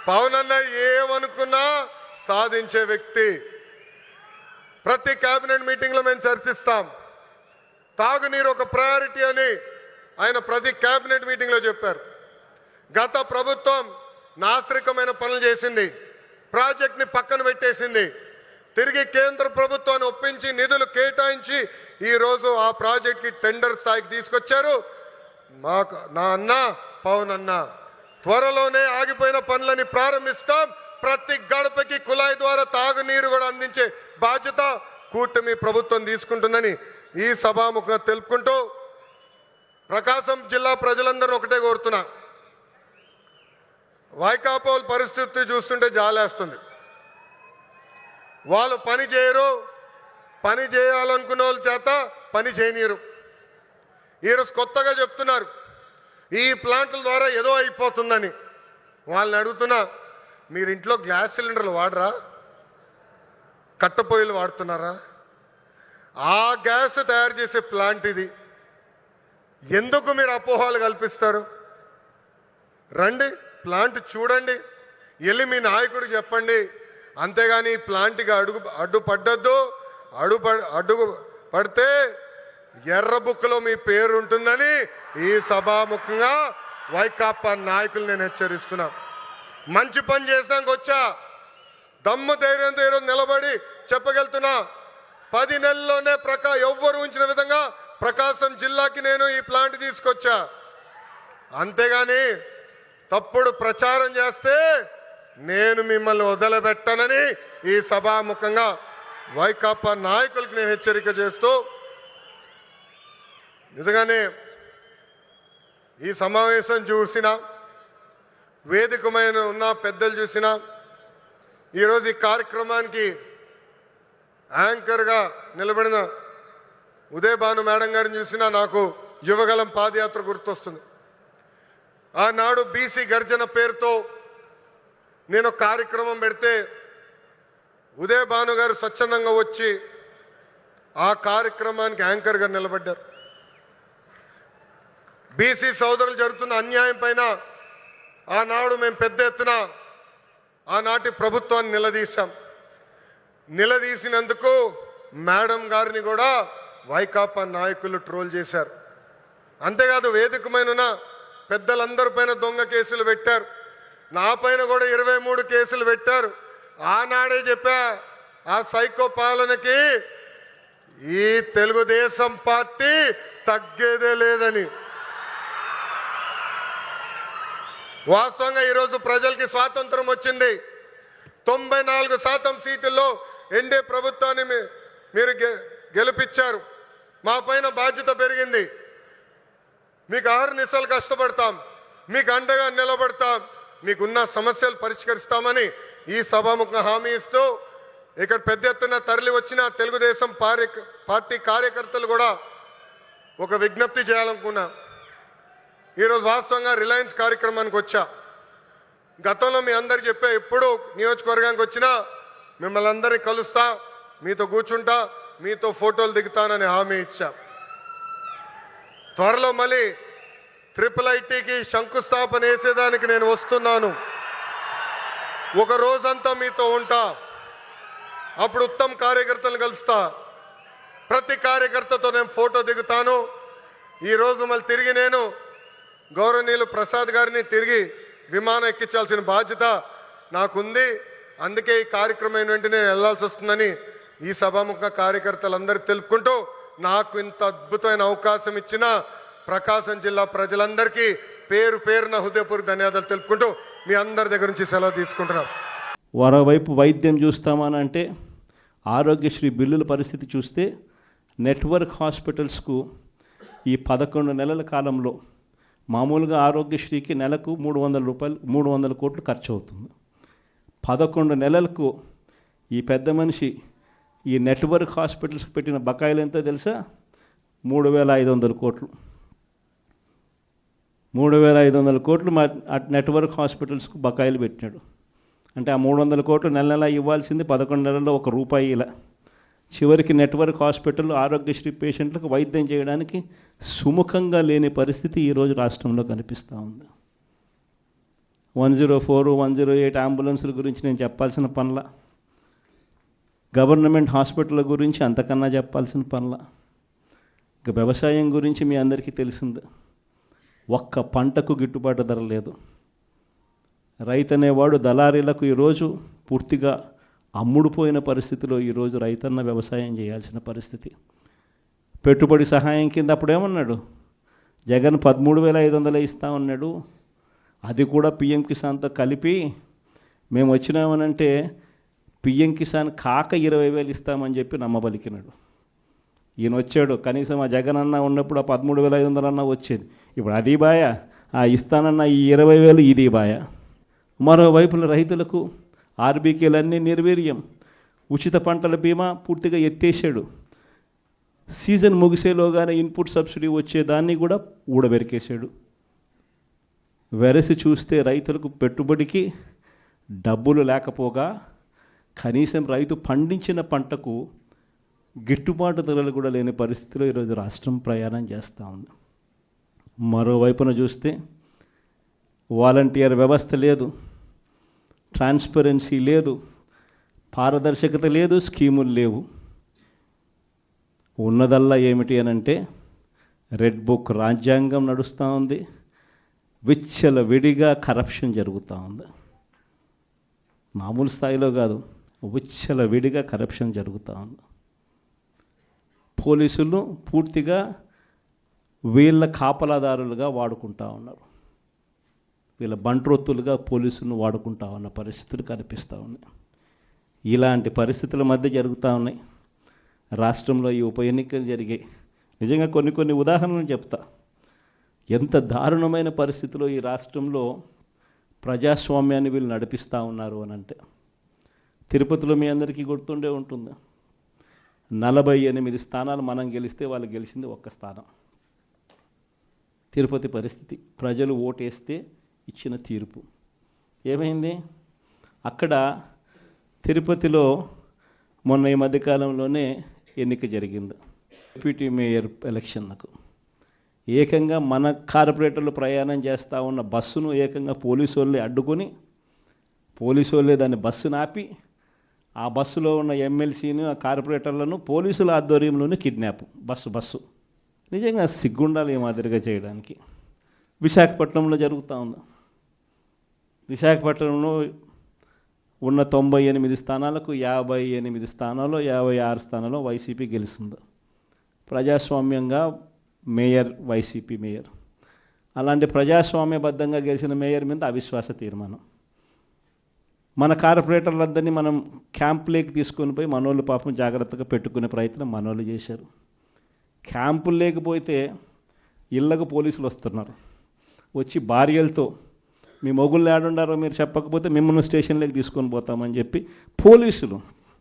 పవన్ అన్న ఏమనుకున్నా సాధించే వ్యక్తి. ప్రతి కేబినెట్ మీటింగ్లో మేము చర్చిస్తాం. తాగునీరు ఒక ప్రయారిటీ అని ఆయన ప్రతి కేబినెట్ మీటింగ్లో చెప్పారు. గత ప్రభుత్వం నాశరికమైన పనులు చేసింది, ప్రాజెక్ట్ని పక్కన పెట్టేసింది. తిరిగి కేంద్ర ప్రభుత్వాన్ని ఒప్పించి నిధులు కేటాయించి ఈరోజు ఆ ప్రాజెక్ట్కి టెండర్ స్థాయికి తీసుకొచ్చారు. నా అన్న పవన్ అన్న త్వరలోనే ఆగిపోయిన పనులని ప్రారంభిస్తాం. ప్రతి గడపకి కుళాయి ద్వారా తాగునీరు కూడా అందించే బాధ్యత కూటమి ప్రభుత్వం తీసుకుంటుందని ఈ సభాముఖంగా తెలుపుకుంటూ ప్రకాశం జిల్లా ప్రజలందరూ ఒకటే కోరుతున్నా. వైకాపా పరిస్థితి చూస్తుంటే జాలేస్తుంది. వాళ్ళు పని చేయరు, పని చేయాలనుకున్న వాళ్ళ చేత పని చేయనీరు. ఈరోజు కొత్తగా చెప్తున్నారు ఈ ప్లాంట్ల ద్వారా ఏదో అయిపోతుందని. వాళ్ళని అడుగుతున్నా, మీరు ఇంట్లో గ్యాస్ సిలిండర్లు వాడరా? కట్టెపొయ్యిలు వాడుతున్నారా? ఆ గ్యాస్ తయారు చేసే ప్లాంట్ ఇది. ఎందుకు మీరు అపోహలు కల్పిస్తారు? రండి, ప్లాంట్ చూడండి, వెళ్ళి మీ నాయకుడు చెప్పండి. అంతేగాని ఈ ప్లాంట్కి అడ్డు పడితే ఎర్ర బుక్లో మీ పేరు ఉంటుందని ఈ సభాముఖంగా వైకాపా నాయకులు నేను హెచ్చరిస్తున్నా. మంచి పని చేసాక వచ్చా, దమ్ము ధైర్యంతో ఈరోజు నిలబడి చెప్పగలుగుతున్నా. 10 నెలల్లోనే ఎవ్వరు ఉంచిన విధంగా ప్రకాశం జిల్లాకి నేను ఈ ప్లాంట్ తీసుకొచ్చా. అంతేగాని తప్పుడు ప్రచారం చేస్తే నేను మిమ్మల్ని వదిలిపెట్టనని ఈ సభాముఖంగా వైకాపా నాయకులకు నేను హెచ్చరిక చేస్తూ, నిజంగానే ఈ సమావేశం చూసిన వేదికమైన ఉన్న పెద్దలు చూసిన ఈరోజు ఈ కార్యక్రమానికి యాంకర్గా నిలబడిన ఉదయభాను మేడం గారిని చూసినా నాకు యువగలం పాదయాత్ర గుర్తొస్తుంది. ఆనాడు బీసీ గర్జన పేరుతో నేను కార్యక్రమం పెడితే ఉదయభాను గారు స్వచ్ఛందంగా వచ్చి ఆ కార్యక్రమానికి యాంకర్గా నిలబడ్డారు. బీసీ సోదరులు జరుగుతున్న అన్యాయం పైన ఆనాడు మేము పెద్ద ఎత్తున ఆనాటి ప్రభుత్వాన్ని నిలదీశాం. నిలదీసినందుకు మేడం గారిని కూడా వైకాపా నాయకులు ట్రోల్ చేశారు. అంతేకాదు వేదికమైన పెద్దలందరి పైన దొంగ కేసులు పెట్టారు. నా పైన కూడా 23 కేసులు పెట్టారు. ఆనాడే చెప్పా, ఆ సైకో పాలనకి ఈ తెలుగుదేశం పార్టీ తగ్గేదే లేదని. వాస్తవంగా ఈరోజు ప్రజలకి స్వాతంత్రం వచ్చింది. 94% సీటుల్లో ఎన్డీఏ ప్రభుత్వాన్ని మీరు గెలిపించారు. మా పైన బాధ్యత పెరిగింది. మీకు 6 నిమిషాలు కష్టపడతాం, మీకు అండగా నిలబడతాం, మీకున్న సమస్యలు పరిష్కరిస్తామని ఈ సభాముఖంగా హామీ ఇస్తూ ఇక్కడ పెద్ద ఎత్తున తరలి వచ్చిన తెలుగుదేశం పార్టీ కార్యకర్తలు కూడా ఒక విజ్ఞప్తి చేయాలనుకున్నా. ఈరోజు వాస్తవంగా రిలయన్స్ కార్యక్రమానికి వచ్చా. గతంలో మీ అందరికి చెప్పా, ఎప్పుడు నియోజకవర్గానికి వచ్చినా మిమ్మల్ని అందరినీ కలుస్తా, మీతో కూర్చుంటా, మీతో ఫోటోలు దిగుతానని హామీ ఇచ్చా. త్వరలో మళ్ళీ IIITకి శంకుస్థాపన వేసేదానికి నేను వస్తున్నాను. ఒక రోజంతా మీతో ఉంటా. అప్పుడు ఉత్తమ్ కార్యకర్తలను కలుస్తా. ప్రతి కార్యకర్తతో నేను ఫోటో దిగుతాను. ఈరోజు మళ్ళీ తిరిగి నేను గౌరవనీయులు ప్రసాద్ గారిని తిరిగి విమానం ఎక్కించాల్సిన బాధ్యత నాకుంది. అందుకే ఈ కార్యక్రమం వెంటనే నేను వెళ్లాల్సి వస్తుందని ఈ సభాముఖ కార్యకర్తలందరూ తెలుపుకుంటూ, నాకు ఇంత అద్భుతమైన అవకాశం ఇచ్చిన ప్రకాశం జిల్లా ప్రజలందరికీ పేరు పేరున హృదయపూర్వక ధన్యవాదాలు తెలుపుకుంటూ మీ అందరి దగ్గర నుంచి సెలవు తీసుకుంటున్నాం. మరోవైపు వైద్యం చూస్తామని అంటే ఆరోగ్యశ్రీ బిల్లుల పరిస్థితి చూస్తే నెట్వర్క్ హాస్పిటల్స్కు ఈ 11 నెలల కాలంలో మామూలుగా ఆరోగ్యశ్రీకి నెలకు 300 కోట్లు ఖర్చు అవుతుంది. 11 నెలలకు ఈ పెద్ద మనిషి ఈ నెట్వర్క్ హాస్పిటల్స్కి పెట్టిన బకాయిలు ఎంతో తెలుసా? 3,500 కోట్లు. 3,500 కోట్లు నెట్వర్క్ హాస్పిటల్స్కు బకాయిలు పెట్టినాడు. అంటే ఆ 300 కోట్లు నెల ఇవ్వాల్సింది 11 నెలల్లో ₹1 ఇలా. చివరికి నెట్వర్క్ హాస్పిటల్ ఆరోగ్యశ్రీ పేషెంట్లకు వైద్యం చేయడానికి సుముఖంగా లేని పరిస్థితి ఈరోజు రాష్ట్రంలో కనిపిస్తూ ఉంది. 104, 108 అంబులెన్సుల గురించి నేను చెప్పాల్సిన పనుల, గవర్నమెంట్ హాస్పిటల్ గురించి అంతకన్నా చెప్పాల్సిన పనుల. ఇక వ్యవసాయం గురించి మీ అందరికీ తెలిసింది, ఒక్క పంటకు గిట్టుబాటు ధర లేదు. రైతు అనేవాడు దళారీలకు ఈరోజు పూర్తిగా అమ్ముడుపోయిన పరిస్థితిలో ఈరోజు రైతన్న వ్యవసాయం చేయాల్సిన పరిస్థితి. పెట్టుబడి సహాయం కింద అప్పుడేమన్నాడు, జగన్ 13,500 ఇస్తా ఉన్నాడు, అది కూడా పిఎం కిసాన్తో కలిపి మేము వచ్చినామనంటే పిఎం కిసాన్ కాక 20,000 ఇస్తామని చెప్పి నమ్మబలికినాడు. ఈయన వచ్చాడు, కనీసం ఆ జగన్ అన్న ఉన్నప్పుడు ఆ 13,500 అన్న వచ్చేది. ఇప్పుడు అది బాయ, ఆ ఇస్తానన్న ఈ 20,000 ఇది బాయ. మరోవైపున రైతులకు ఆర్బీకేలన్నీ నిర్వీర్యం, ఉచిత పంటల బీమా పూర్తిగా ఎత్తేసాడు. సీజన్ ముగిసేలోగానే ఇన్పుట్ సబ్సిడీ వచ్చేదాన్ని కూడా ఊడబెరికేశాడు. వెరసి చూస్తే రైతులకు పెట్టుబడికి డబ్బులు లేకపోగా కనీసం రైతు పండించిన పంటకు గిట్టుబాటు ధరలు కూడా లేని పరిస్థితిలో ఈరోజు రాష్ట్రం ప్రయాణం చేస్తూ ఉంది. మరోవైపున చూస్తే వాలంటీర్ వ్యవస్థ లేదు, ట్రాన్స్పరెన్సీ లేదు, పారదర్శకత లేదు, స్కీములు లేవు. ఉన్నదల్లా ఏమిటి అనంటే రెడ్ బుక్ రాజ్యాంగం నడుస్తూ ఉంది, విచ్చల విడిగా కరప్షన్ జరుగుతూ ఉంది. మామూలు స్థాయిలో కాదు, విచ్చల విడిగా కరప్షన్ జరుగుతూ ఉంది. పోలీసులు పూర్తిగా వీళ్ళ కాపలాదారులుగా వాడుకుంటా ఉన్నారు, వీళ్ళ బంట్రొత్తులుగా పోలీసులను వాడుకుంటా ఉన్న పరిస్థితులు కనిపిస్తూ ఉన్నాయి. ఇలాంటి పరిస్థితుల మధ్య జరుగుతూ ఉన్నాయి రాష్ట్రంలో ఈ ఉప ఎన్నికలు జరిగాయి. నిజంగా కొన్ని ఉదాహరణలు చెప్తా. ఎంత దారుణమైన పరిస్థితిలో ఈ రాష్ట్రంలో ప్రజాస్వామ్యాన్ని వీళ్ళు నడిపిస్తూ ఉన్నారు అని అంటే, తిరుపతిలో మీ అందరికీ గుర్తుండే ఉంటుంది, 48 స్థానాలు మనం గెలిస్తే వాళ్ళు గెలిచింది 1 స్థానం. తిరుపతి పరిస్థితి, ప్రజలు ఓటేస్తే ఇచ్చిన తీర్పు ఏమైంది? అక్కడ తిరుపతిలో మొన్న ఈ మధ్యకాలంలోనే ఎన్నిక జరిగింది, డిప్యూటీ మేయర్ ఎలక్షన్లకు. ఏకంగా మన కార్పొరేటర్లు ప్రయాణం చేస్తూ ఉన్న బస్సును ఏకంగా పోలీసు వాళ్ళే అడ్డుకొని, పోలీసు వాళ్ళే దాన్ని బస్సును ఆపి, ఆ బస్సులో ఉన్న ఎమ్మెల్సీని, ఆ కార్పొరేటర్లను పోలీసుల ఆధ్వర్యంలోనే కిడ్నాప్. బస్సు నిజంగా సిగ్గుండాలి ఈ మాదిరిగా చేయడానికి. విశాఖపట్నంలో జరుగుతూ ఉంది. విశాఖపట్నంలో ఉన్న 98 స్థానాలకు 58 స్థానాల్లో 56 స్థానాల్లో వైసీపీ గెలిచింది. ప్రజాస్వామ్యంగా మేయర్, వైసీపీ మేయర్. అలాంటి ప్రజాస్వామ్యబద్ధంగా గెలిచిన మేయర్ మీద అవిశ్వాస తీర్మానం. మన కార్పొరేటర్లందరినీ మనం క్యాంపులోకి తీసుకొని పోయి మనోళ్ళు పాపం జాగ్రత్తగా పెట్టుకునే ప్రయత్నం మనోళ్ళు చేశారు. క్యాంపులు లేకపోతే ఇళ్ళకు పోలీసులు వస్తున్నారు, వచ్చి భార్యలతో మీ మొగుళ్ళు ఏడుండారో మీరు చెప్పకపోతే మిమ్మల్ని స్టేషన్లోకి తీసుకొని పోతామని చెప్పి పోలీసులు